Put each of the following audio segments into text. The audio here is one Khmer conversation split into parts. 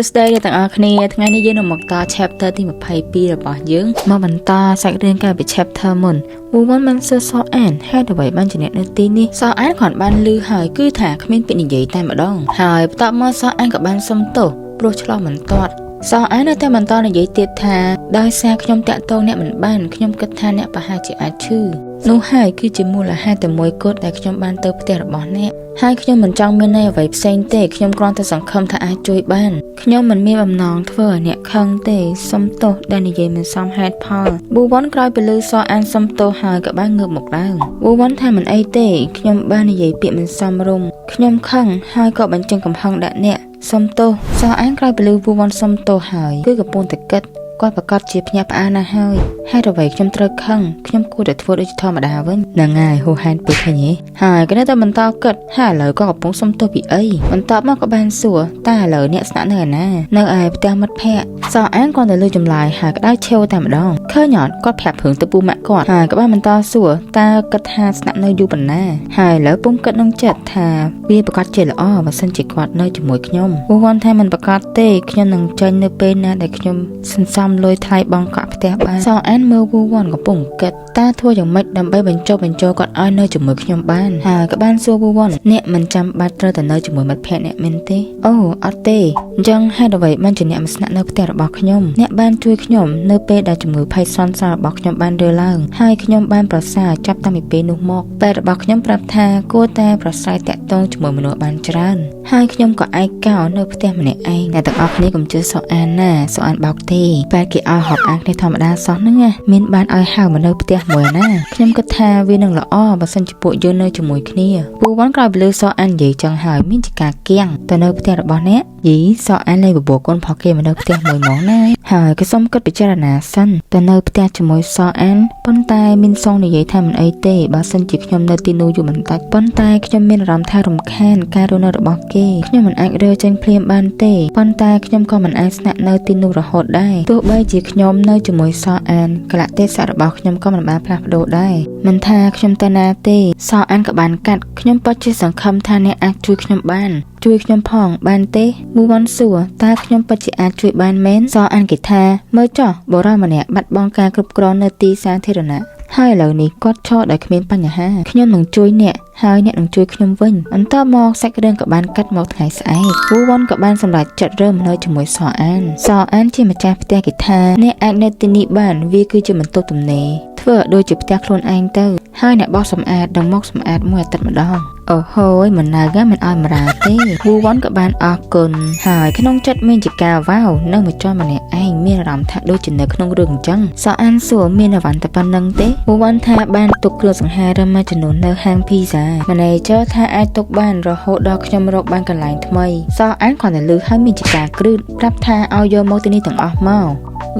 ស្ដីទាំងអស់គ្នាថ្ងៃនេះយើងនឹងមកត chapter ទី22របស់យើងមកបន្តសាច់រឿងកាលពី chapter មុនវូវ៉ាន់បានសើសអានហើយអ្វីបានជាអ្នកនៅទីនេះសអានគ្រាន់បានលឺហើយគឺថាគ្មានពាក្យនិយាយតែម្ដងហើយបន្ទាប់មកសអានក៏បានសុំទោសព្រោះឆ្លោះមិនទាត់សអាននៅតែបន្តនិយាយទៀតថាដោយសារខ្ញុំតាក់ទងអ្នកមិនបានខ្ញុំគិតថាអ្នកប្រហែលជាអាចឈឺនោះហើយគឺជាមូលហេតុតែមួយគត់ដែលខ្ញុំបានទៅផ្ទះរបស់អ្នកហើយខ្ញុំមិនចង់មានន័យអ្វីផ្សេងទេខ្ញុំគ្រាន់តែសង្ឃឹមថាអាចជួយបានខ្ញុំមិនមានបំណងធ្វើឲ្យអ្នកខឹងទេសុំទោសដែលនិយាយមិនសមហេតុផលវូវ៉ាន់ក្រោយពីឮសអានសុំទោសហើយក៏បានងើបមកឡើងវូវ៉ាន់ថាមិនអីទេខ្ញុំបាននិយាយពាក្យមិនសមរម្យខ្ញុំខឹងហើយក៏បញ្ចេញកំហឹងដាក់អ្នកសុំទោសសអានក្រោយពីឮវូវ៉ាន់សុំទោសហើយគឺកំពុងតែគិតគាត់ប្រកាសជាភ្ញាក់ផ្អើលណាស់ហើយហេតុអ្វីខ្ញុំត្រូវខឹងខ្ញុំគួរតែធ្វើដូចធម្មតាវិញហ្នឹងហើយហូហែនពេកឃើញទេហើយក៏នៅតែបន្តគិតហើយឥឡូវក៏កំពុងសុំទោសពីអីបន្ទាប់មកក៏បានសួរតើឥឡូវអ្នកស្នាក់នៅឯណានៅឯផ្ទះមិត្តភ័ក្តិសអានគាត់ទៅលើចម្លើយហើយក៏ដៅឆេវតែម្ដងឃើញអត់គាត់ប្រាប់ព្រឹងទៅពូម៉ាក់គាត់ហើយក៏បានបន្តសួរតើគិតថាស្នាក់នៅយូរប៉ុណ្ណាហើយឥឡូវពុំគិតនឹងចិត្តថាវាប្រកាសជាល្អបើសិនជាគាត់នៅជាមួយខ្ញុំពូវ៉ាន់ថាមិនប្រកាសទេខ្ញុំនឹងចេញនៅពេលណាដែលខ្ញុំសន្សំលុយថ្លៃបង់កក់ផ្ទះបានសអានមើលវូវ៉ាន់កំពុងគិតតើធ្វើយ៉ាងម៉េចដើម្បីបញ្ចុះបញ្ចូលគាត់ឲ្យនៅជាមួយខ្ញុំបានហើយក៏បានសួរវូវ៉ាន់អ្នកមិនចាំបាច់ត្រូវតែនៅជាមួយមិត្តភក្តិអ្នកមែនទេអូអត់ទេអញ្ចឹងហេតុអ្វីបានជាអ្នកមកស្នាក់នៅផ្ទះរបស់ខ្ញុំអ្នកបានជួយខ្ញុំនៅពេលដែលជំងឺភ័យសន្សារបស់ខ្ញុំបានរើឡើងហើយខ្ញុំបានប្រសើរចាប់តាំងពីពេលនោះមកតែរបស់ខ្ញុំប្រាប់ថាគួរតែប្រស្រ័យតាក់ទងជាមួយមនុស្សបានច្រើនហើយខ្ញុំក៏ឯកោនៅផ្ទះម្នាក់ឯងតែទាំងអស់គ្នាកុំជឿសអានណាសអានបោកទេបែរគេឲ្យហប់អានគ្នាធម្មតាសោះហ្នឹងណាមានបានឲ្យហៅមកនៅផ្ទះមួយណាខ្ញុំគិតថាវានឹងល្អបើសិនជាពួកយើងនៅជាមួយគ្នាពូវ៉ាន់ក្រោយពីលើសអាននិយាយចឹងហើយមានជាការគៀងទៅនៅផ្ទះរបស់អ្នកយីសអានលេងបបួលកូនផកគេមកនៅផ្ទះមួយហ្មងណាហើយក៏សុំគិតពិចារណាសិនទៅនៅផ្ទះជាមួយសអានប៉ុន្តែមានសងនិយាយថាមិនអីទេបើសិនជាខ្ញុំនៅទីនោះយូរបន្តិចប៉ុន្តែខ្ញុំមានអារម្មណ៍ថារំខានការរស់នៅរបស់គេខ្ញុំមិនអាចរើចេញភ្លាមបានទេប៉ុន្តែខ្ញុំក៏មិនអាចស្នាក់នៅទីនោះរហូតដែរទោះបីជាខ្ញុំនៅជាមួយសអានកលៈទេសៈរបស់ខ្ញុំក៏មិនបានផ្លាស់ប្ដូរដែរមិនថាខ្ញុំទៅណាទេសអានក៏បានកាត់ខ្ញុំពិតជាសង្ឃឹមថាអ្នកអាចជួយខ្ញុំបានជួយខ្ញុំផងបានទេវូវ៉ាន់សួរតើខ្ញុំពិតជាអាចជួយបានមែនសអានគេថាមើលចុះបុរសម្នាក់បាត់បង់ការគ្រប់គ្រងនៅទីសាធារណៈហើយឥឡូវនេះគាត់ឈរដោយគ្មានបញ្ហាខ្ញុំនឹងជួយអ្នកហើយអ្នកនឹងជួយខ្ញុំវិញបន្តមកសាច់រឿងក៏បានកាត់មកថ្ងៃស្អែកវូវ៉ាន់ក៏បានសម្រេចចិត្តរើនៅជាមួយសអានជាម្ចាស់ផ្ទះគេថាអ្នកអាចនៅទីនេះបានវាគឺជាបន្ទប់ទំនេរធ្វើដូចជាផ្ទះខ្លួនឯងទៅហើយអ្នកបោសសម្អាតនឹងមកសម្អាតមួយអាទិត្យម្ដងអូហូយមិនណៅមិនឲ្យមរាទេវូវ៉ាន់ក៏បានអរគុណហើយក្នុងចិត្តមានជាការវ៉ាវនៅមួយជាន់ម្នាក់ឯងមានអារម្មណ៍ថាដូចជានៅក្នុងរឿងអញ្ចឹងសអានសួរមានអីវ៉ាន់តែប៉ុណ្្នឹងទេវូវ៉ាន់ថាបានទុកគ្រឿងសង្ហារឹមមួយចំនួននៅហាងភីហ្សាManager ថាអាចទុកបានរហូតដល់ខ្ញុំរកបានកន្លែងថ្មីសអានគ្រាន់តែលឺហើយមានជាការគ្រឹះប្រាប់ថាឲ្យយកមកទីនេះទាំងអស់ម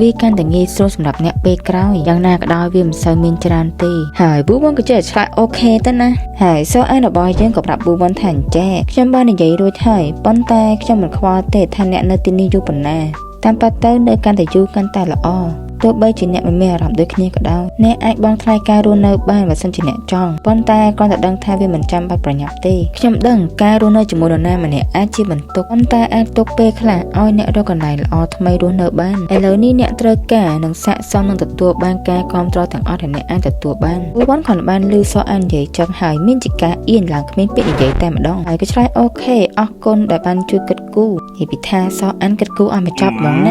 កវាកាន់តែងាយស្រួលសម្រាប់អ្នកពេលក្រោយយ៉ាងណាក៏ដោយវាមិនសូវមានច្រើនទេហើយប៊ូវ៉ាន់ក៏ចេះឆ្លើយអូខេទៅណាហើយសអានរបស់យើងក៏ប្រាប់ប៊ូវ៉ាន់ថាអញ្ចេះខ្ញុំបាននិយាយរួចហើយប៉ុន្តែខ្ញុំមិនខ្វល់ទេថាអ្នកនៅទីនេះយូរប៉ុណ្ណាតាមពិតទៅនៅកាន់តែយូរកាន់តែល្អទោះបីជាអ្នកមិនមានអារម្មណ៍ដូចគ្នាក៏ដោយអ្នកអាចបង់ថ្លៃការរស់នៅបានបើសិនជាអ្នកចង់ប៉ុន្តែគ្រាន់តែដឹងថាវាមិនចាំបាច់ប្រញាប់ទេខ្ញុំដឹងការរស់នៅជាមួយនរណាម្នាក់អាចជាបន្ទុកប៉ុន្តែអាចទុកពេលខ្លះឲ្យអ្នករកកន្លែងល្អថ្មីរស់នៅបានឥឡូវនេះអ្នកត្រូវការនិងស័ក្តិសមនឹងទទួលបានការគ្រប់គ្រងទាំងអស់ដែលអ្នកអាចទទួលបានវ៉ាន់គ្រាន់បានឮសអាននិយាយចឹងហើយមានជាការអៀនឡើងគ្មានពាក្យនិយាយតែម្ដងហើយក៏ឆ្លើយអូខេអរគុណដែលបានជួយគិតគូរនិយាយពីថាសអានគិតគូរឲ្យមកចប់ហ្មងណ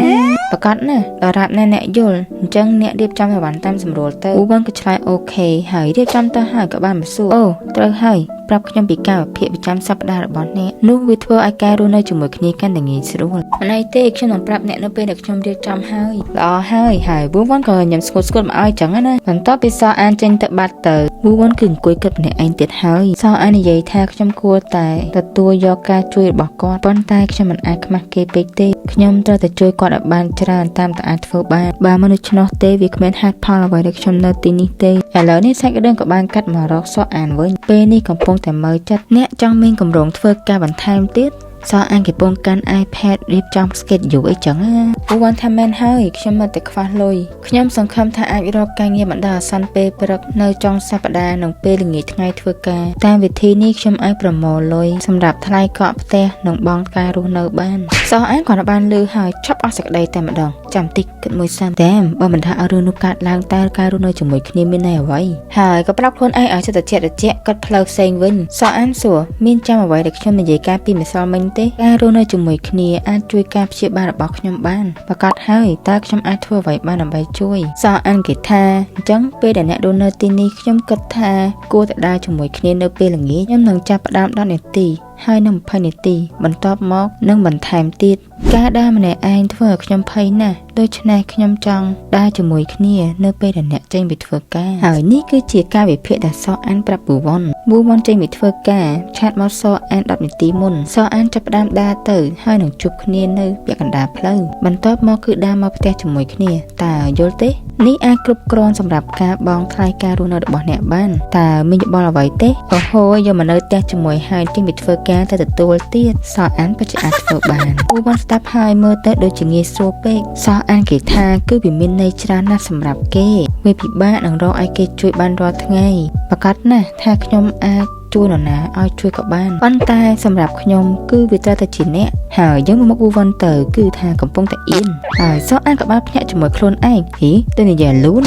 ាប្រកាសណាដរាបណាអ្នកយល់អញ្ចឹងអ្នករៀបចំឲ្យបានតាមសម្រួលទៅវូវ៉ាន់ក៏ឆ្លើយអូខេហើយរៀបចំទៅហើយក៏បានមកសួរអូត្រូវហើយប្រាប់ខ្ញុំពីកាលវិភាគប្រចាំសប្តាហ៍របស់អ្នកនោះវាធ្វើឲ្យការរស់នៅជាមួយគ្នាកាន់តែងាយស្រួលអីទេខ្ញុំនឹងប្រាប់អ្នកនៅពេលដែលខ្ញុំរៀបចំហើយល្អហើយវូវ៉ាន់ក៏ញ៉ាំស្គូតមកឲ្យចឹងណាបន្ទាប់ពីសអានចេញទៅបាត់ទៅវូវ៉ាន់គឺអង្គុយគិតម្នាក់ឯងទៀតហើយសអាននិយាយថាខ្ញុំគួរតែទទួលយកការជួយរបស់គាត់ប៉ុន្តែខ្ញុំមិនអាចខ្មាស់គេពេកទេខ្ញុំត្រូវតែជួយគាត់ឲ្យបានច្រើនតាមតែអាចធ្វើបានបើមិនដូច្នោះទេវាគ្មានហេតុផលអ្វីដែលខ្ញុំនៅទីនេះទេឥឡូវនេះសាច់រឿងក៏បានកាត់មករកសអានវិញពេលនេះកំពុងតែមើលចិត្តអ្នកចង់មានកម្រងធ្វើការបន្ថែមទៀតសអានគេពងកាន់ iPad រៀបចំ schedule អីចឹងពូវ៉ាន់ថាមែនហើយខ្ញុំមិនតែខ្វះលុយខ្ញុំសង្ឃឹមថាអាចរកការងារបណ្ដោះអាសន្នពេលព្រឹកនៅចុងសប្តាហ៍និងពេលល្ងាចថ្ងៃធ្វើការតាមវិធីនេះខ្ញុំអាចប្រមូលលុយសម្រាប់ថ្លៃកក់ផ្ទះនិងបង់ការរស់នៅបានស អានគ្រាន់តែបានលឺហើយចប់អស់សេចក្តីតែម្ដងចាំតិចគិតមួយសិនតែបើមិនថាឲ្យរឿងនោះកាត់ឡើងតែការរស់នៅជាមួយគ្នាមានន័យអ្វីហើយក៏ប្រាប់ខ្លួនឯងឲ្យចិត្តត្រជាក់កាត់ផ្លូវផ្សេងវិញសអានសួរមានចាំអ្វីដែលខ្ញុំនិយាយការពីម្សិលមិញទេការរស់នៅជាមួយគ្នាអាចជួយការព្យាបាលរបស់ខ្ញុំបានប្រកាសហើយតើខ្ញុំអាចធ្វើអ្វីបានដើម្បីជួយសអានគេថាអញ្ចឹងពេលដែលអ្នករស់នៅទីនេះខ្ញុំគិតថាគួរតែដើរជាមួយគ្នានៅពេលល្ងាចខ្ញុំនឹងចាប់ផ្ដើម10នាទីហើយនឹង20នាទីបន្ទាប់មកនឹងបន្ថែមទៀតការដើរម្នាក់ឯងធ្វើឲ្យខ្ញុំភ័យណាស់ដូច្នេះខ្ញុំចង់ដើរជាមួយគ្នានៅពេលដែលអ្នកចេញពីធ្វើការហើយនេះគឺជាការវិភាគដែលសអានប្រាប់ប៊ូវ៉ាន់ចេញពីធ្វើការឆាតមកសអាន10នាទីមុនសអានចាប់ផ្ដើមដើរទៅហើយនឹងជួបគ្នានៅពាក់កណ្ដាលផ្លូវបន្ទាប់មកគឺដើរមកផ្ទះជាមួយគ្នាតើយល់ទេនេះអាចគ្រប់គ្រាន់សម្រាប់ការបង់ថ្លៃការរស់នៅរបស់អ្នកបានតើមានយោបល់អ្វីទេអូហូយកមកនៅផ្ទះជាមួយហើយចេញពីធ្វើការទៅទទួលទៀតសអានពិតជាអាចធ្វើបានប៊ូវ៉ាន់ស្ដាប់ហើយមើលទៅដូចជាងាយស្រួលពេកសអានគេថាគឺវាមានន័យច្រើនណាស់សម្រាប់គេវាពិបាកនឹងរកឲ្យគេជួយបានរាល់ថ្ងៃប្រកាសណាស់ថាខ្ញុំអាចជួយនរណាឲ្យជួយក៏បានប៉ុន្តែសម្រាប់ខ្ញុំគឺវាត្រូវតែជាអ្នកហើយយើងមកប៊ូវ៉ាន់ទៅគឺថាកំពុងតែអៀនហើយសអានក៏បានភ្ញាក់ជាមួយខ្លួនឯងហីទៅនិយាយលូន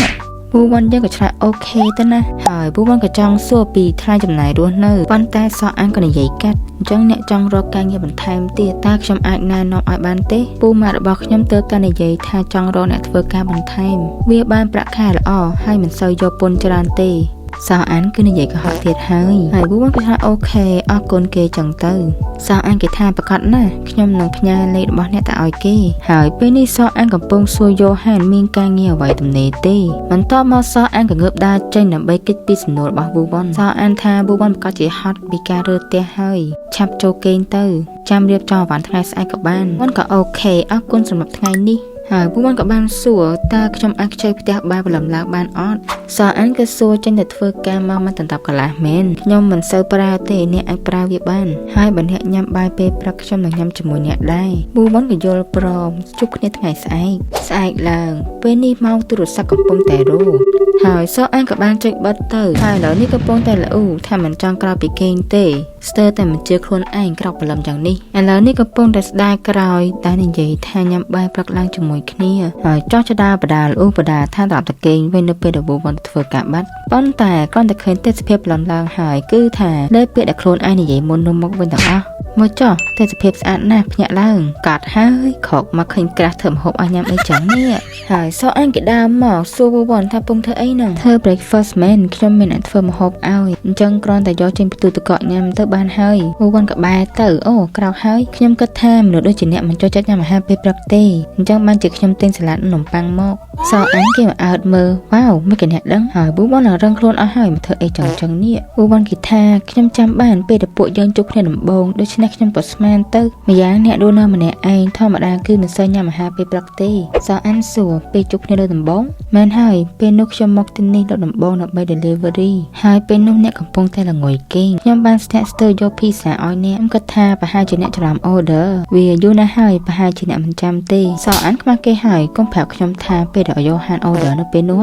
ប៊ូវ៉ាន់យើងក៏ឆ្លើយអូខេទៅណាហើយប៊ូវ៉ាន់ក៏ចង់សួរពីថ្លៃចំណាយរស់នៅប៉ុន្តែសអានក៏និយាយកាត់អញ្ចឹងអ្នកចង់រកការងារបន្ថែមទៀតតើខ្ញុំអាចណែនាំឲ្យបានទេពូម៉ាក់របស់ខ្ញុំទើបតែនិយាយថាចង់រកអ្នកធ្វើការបន្ថែមវាបានប្រាក់ខែល្អហើយមិនសូវយកពន្ធច្រើនទេសៅអានគឺនិយាយកុហកទៀតហើយប៊ូវ៉ាន់ក៏ថាអូខេអរគុណគេចឹងទៅសៅអានគេថាប្រកាសណាស់ខ្ញុំនឹងផ្ញើលេខរបស់អ្នកទៅឲ្យគេហើយពេលនេះសៅអានកំពុងសួរយូហានមានការងារអ្វីទំនេរទេបន្ទាប់មកសៅអានក៏ងើបដើរចេញដើម្បីគេចពីសំណួររបស់ប៊ូវ៉ាន់សៅអានថាប៊ូវ៉ាន់ប្រកាសជាហត់ពីការរើផ្ទះហើយឆាប់ចូលគេងទៅចាំរៀបចំអវ៉ាន់ថ្ងៃស្អែកក៏បានវ៉ាន់ក៏អូខេអរគុណសម្រាប់ថ្ងៃនេះហើយប៊ូវ៉ាន់ក៏បានសួរតើខ្ញុំអាចខ្ចីផ្ទះបាយព្រលឹមឡើងបានអត់សអានក៏សួរចេញទៅធ្វើការមកមិនតន្តាប់កន្លះមែនខ្ញុំមិនសូវប្រើទេអ្នកអាចប្រើវាបានហើយបើអ្នកញ៉ាំបាយពេលព្រឹកខ្ញុំនឹងញ៉ាំជាមួយអ្នកដែរប៊ូវ៉ាន់ក៏យល់ព្រមជួបគ្នាថ្ងៃស្អែកឡើងពេលនេះម៉ោងទូរស័ព្ទកំពុងតែរោហើយសអានក៏បានចុចបិទទៅហើយឥឡូវនេះកំពុងតែល្អូថាមិនចង់ក្រោយពីគេងទេស្ទើរតែមិនជឿខ្លួនឯងក្រោកព្រលឹមយ៉ាងនេះឥឡូវនេះកំពុងតែស្ដាយក្រោយតែនិយាយថាញ៉ាំបាយព្រឹកឡើងជាមួយគ្នាហើយចោះចដាបដាលបដាថាតបតកេងវិញនៅពេលដែលប៊ូវ៉ាន់ធ្វើការបាត់ប៉ុន្តែគ្រាន់តែឃើញទេសភាពព្រលឹមឡើងហើយគឺថាលើពាក្យដែលខ្លួនឯងនិយាយមុននោះមកវិញទាំងអស់មកចោះទេសភាពស្អាតណាស់ភ្ញាក់ឡើងកាត់ហើយខកមកឃើញក្រាស់ធ្វើម្ហូបឲ្យញ៉ាំអីចឹងនេះហើយសអញគេដើមមកសួរប៊ូវ៉ាន់ថាពងធ្វើអីហ្នឹងធ្វើ breakfast មែនខ្ញុំមានអ្នកធ្វើម្ហូបឲ្យអញ្ចឹងគ្រាន់តែយកចេញពីទូទឹកកកញ៉ាំទៅបានហើយប៊ូវ៉ាន់ក៏បែរទៅអូក្រោកហើយខ្ញុំគិតថាមនុស្សដូចជាអ្នកមិនចូលចិត្តញ៉ាំអាហារពេលព្រឹកទេអញ្ចឹងបានជាខ្ញុំទិញសាឡាត់នំប៉័ងមកសអញគេមកអើតមើលវ៉ាវមិនគេអ្នកដឹងហើយប៊ូវ៉ាន់រឹងខ្លួនអស់ហើយមកធ្វើអីចឹងនេះប៊ូវ៉ាន់គេថាខ្ញុំចាំបានពេលដែលពួកយើងជួបគ្នាដំបូងដូច្នេះខ្ញុំក៏ស្មានទៅម្យ៉ាងអ្នករស់នៅម្នាក់ឯងធម្មតាគឺមិនសូវញ៉ាំអាហារពេលព្រឹកទេសអានសួរពេលជួបគ្នាលើដំបូងមែនហើយពេលនោះខ្ញុំមកទីនេះលើដំបូងដើម្បី delivery ហើយពេលនោះអ្នកកំពុងតែល្ងុយគេងខ្ញុំបានស្ទាក់ស្ទើរយកភីសាឲ្យអ្នកខ្ញុំគិតថាប្រហែលជាអ្នកច្រឡំ order វាយូរណាស់ហើយប្រហែលជាអ្នកមិនចាំទេសអានខ្មាស់គេហើយកុំប្រាប់ខ្ញុំថាពេលដែលយកហាន order នៅពេលនោះ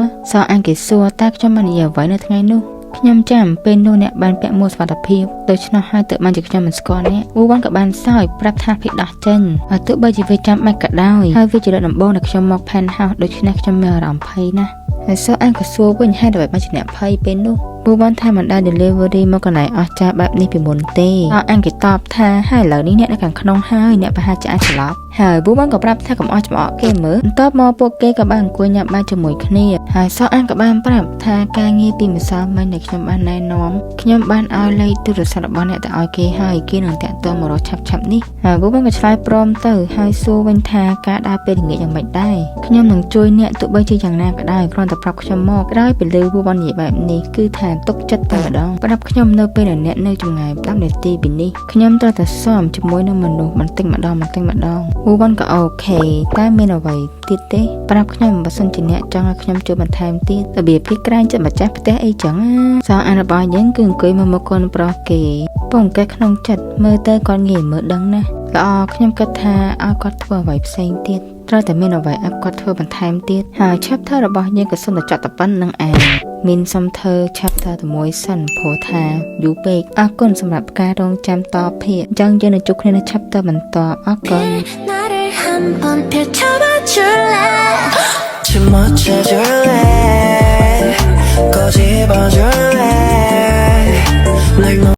អានគេសួរតើខ្ញុំបាននិយាយអ្វីនៅថ្ងៃនោះខ្ញុំចាំពេលនោះអ្នកបានពាក់មួកសុវត្ថិភាពដូច្នោះហើយទើបបានជាខ្ញុំមិនស្គាល់អ្នកប៊ូវ៉ាន់ក៏បានសើចប្រាប់ថាភ័យដោះចេញហើយទោះបីជាវាចាំបាច់ក៏ដោយហើយវាជាលើកដំបូងដែលខ្ញុំមក Penthouse ដូច្នេះខ្ញុំមានអារម្មណ៍ភ័យណាស់ហើយអានក៏សួរវិញហេតុអ្វីបានជាអ្នកភ័យពេលនោះប៊ូវ៉ាន់ថាមិនដែល delivery មកកន្លែងអស្ចារ្យបែបនេះពីមុនទេអានគេតបថាហើយឥឡូវនេះអ្នកនៅខាងក្នុងហើយអ្នកប្រហែលជាអាចស្លាប់ហើយប៊ូវ៉ាន់ក៏ប្រាប់ថាកុំអស់ច្បក់គេមើលបន្ទាប់មកពួកគេក៏បានអង្គុយញ៉ាំបាយជាមួយគ្នាហើយអានក៏បានប្រាប់ថាការងារពីម្សិលមិញដែលខ្ញុំបានណែនាំខ្ញុំបានឲ្យលេខទូរស័ព្ទរបស់អ្នកទៅឲ្យគេហើយគេនឹងតាក់ទងមករកឆាប់នេះហើយប៊ូវ៉ាន់ក៏ឆ្លើយព្រមទៅហើយសួរវិញថាការដើរពេលល្ងាចយ៉ាងម៉េចដែរខ្ញុំនឹងជួយអ្នកទោះបីជាយ៉ាងណាក៏ដោយគ្រាន់តែប្រាប់ខ្ញុំមកក្រោយពីលើប៊ូវ៉ាន់និយាយបែបនេះគឺថាទុកចិត្តតែម្ដងប្រាប់ខ្ញុំនៅពេលដែលអ្នកនៅចម្ងាយ10នាទីពីនេះខ្ញុំត្រូវតែស៊ាំជាមួយនឹងមនុស្សបន្តិចម្ដងប៊ូវ៉ាន់ក៏អូខេតែមានអ្វីទៀតទេប្រាប់ខ្ញុំបើសិនជាអ្នកចង់ឲ្យខ្ញុំជួយបន្ថែមទៀតរបៀបគេក្រែងចិត្តម្ចាស់ផ្ទះអីចឹងអានរបស់យើងគឺអង្គុយមកកូនប្រុសគេពងកែក្នុងចិត្តមើលទៅគាត់ងាយមើលដឹងណាស់ល្អខ្ញុំគិតថាឲ្យគាត់ធ្វើអ្វីផ្សេងទៀតត្រូវតែមានអ្វីឲ្យគាត់ធ្វើបន្ថែមទៀតហើយ chapter របស់យើងក៏សុំតែចប់តែប៉ុណ្្នឹងឯង มินซัมเธอแชปเตอร์มวยสันโพธายูเบกอากอนสำหรับการรองจำต่อเพจยังยืนในจุกในแชปเตอร์มันต่ออากอน 나를 한번 펼쳐봐 줄래 춤 못 춰줄래